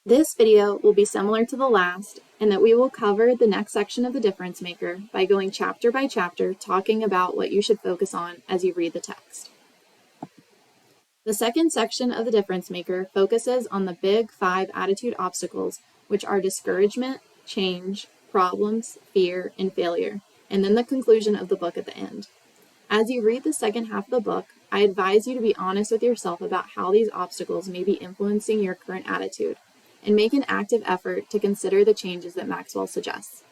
This video will be similar to the last in that we will cover the next section of the difference maker by going chapter by chapter, talking about what you should focus on as you read the text. The second section of the difference maker focuses on the big 5 attitude obstacles, which are discouragement, change, problems, fear, and failure, and then the conclusion of the book at the end. As you read the second half of the book, I advise you to be honest with yourself about how these obstacles may be influencing your current attitude, and make an active effort to consider the changes that Maxwell suggests.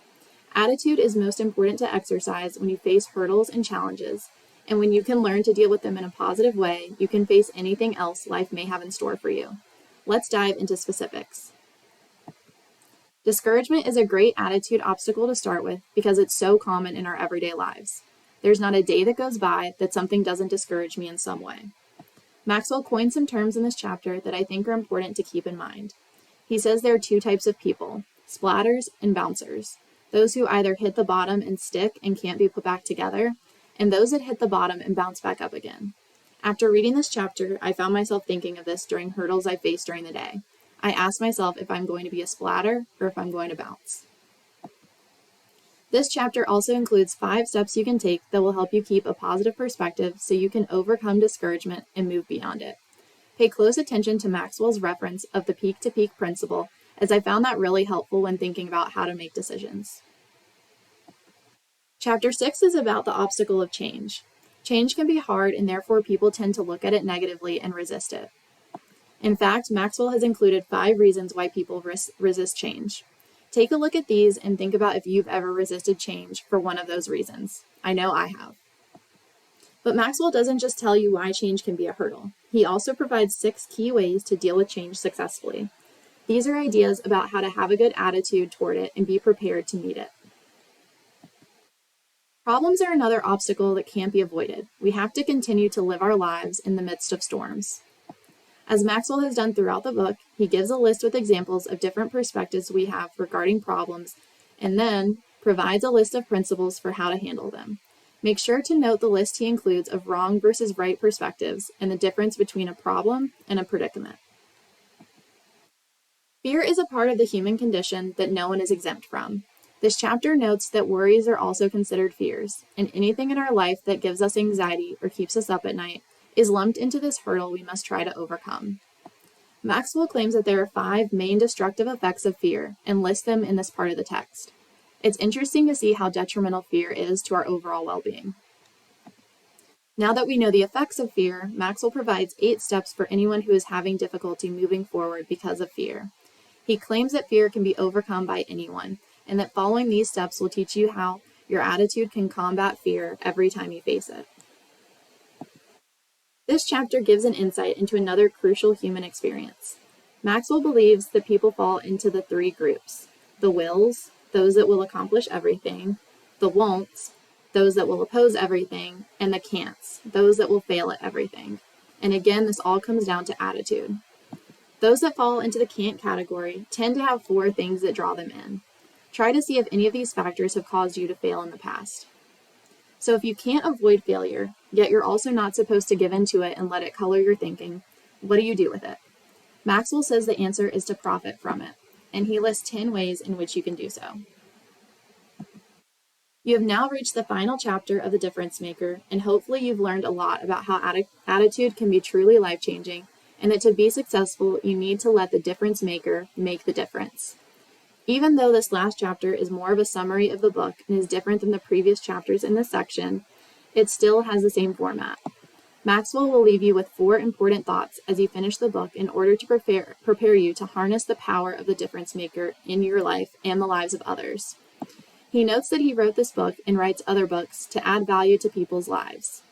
Attitude is most important to exercise when you face hurdles and challenges, and when you can learn to deal with them in a positive way, you can face anything else life may have in store for you. Let's dive into specifics. Discouragement is a great attitude obstacle to start with because it's so common in our everyday lives. There's not a day that goes by that something doesn't discourage me in some way. Maxwell coined some terms in this chapter that I think are important to keep in mind. He says there are 2 types of people, splatters and bouncers, those who either hit the bottom and stick and can't be put back together, and those that hit the bottom and bounce back up again. After reading this chapter, I found myself thinking of this during hurdles I faced during the day. I asked myself if I'm going to be a splatter or if I'm going to bounce. This chapter also includes 5 steps you can take that will help you keep a positive perspective so you can overcome discouragement and move beyond it. Pay close attention to Maxwell's reference of the peak-to-peak principle, as I found that really helpful when thinking about how to make decisions. Chapter 6 is about the obstacle of change. Change can be hard, and therefore people tend to look at it negatively and resist it. In fact, Maxwell has included 5 reasons why people resist change. Take a look at these and think about if you've ever resisted change for one of those reasons. I know I have. But Maxwell doesn't just tell you why change can be a hurdle. He also provides 6 key ways to deal with change successfully. These are ideas about how to have a good attitude toward it and be prepared to meet it. Problems are another obstacle that can't be avoided. We have to continue to live our lives in the midst of storms. As Maxwell has done throughout the book, he gives a list with examples of different perspectives we have regarding problems, and then provides a list of principles for how to handle them. Make sure to note the list he includes of wrong versus right perspectives and the difference between a problem and a predicament. Fear is a part of the human condition that no one is exempt from. This chapter notes that worries are also considered fears, and anything in our life that gives us anxiety or keeps us up at night is lumped into this hurdle we must try to overcome. Maxwell claims that there are 5 main destructive effects of fear and lists them in this part of the text. It's interesting to see how detrimental fear is to our overall well-being. Now that we know the effects of fear, Maxwell provides 8 steps for anyone who is having difficulty moving forward because of fear. He claims that fear can be overcome by anyone, and that following these steps will teach you how your attitude can combat fear every time you face it. This chapter gives an insight into another crucial human experience. Maxwell believes that people fall into the 3 groups: the wills, those that will accomplish everything; the won'ts, those that will oppose everything; and the can'ts, those that will fail at everything. And again, this all comes down to attitude. Those that fall into the can't category tend to have 4 things that draw them in. Try to see if any of these factors have caused you to fail in the past. So if you can't avoid failure, yet you're also not supposed to give in to it and let it color your thinking, what do you do with it? Maxwell says the answer is to profit from it, and he lists 10 ways in which you can do so. You have now reached the final chapter of the difference maker, and hopefully you've learned a lot about how attitude can be truly life-changing, and that to be successful, you need to let the difference maker make the difference. Even though this last chapter is more of a summary of the book and is different than the previous chapters in this section, it still has the same format. Maxwell will leave you with 4 important thoughts as you finish the book in order to prepare you to harness the power of the difference maker in your life and the lives of others. He notes that he wrote this book and writes other books to add value to people's lives.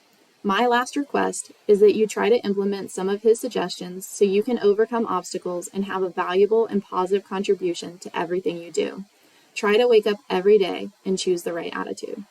My last request is that you try to implement some of his suggestions so you can overcome obstacles and have a valuable and positive contribution to everything you do. Try to wake up every day and choose the right attitude.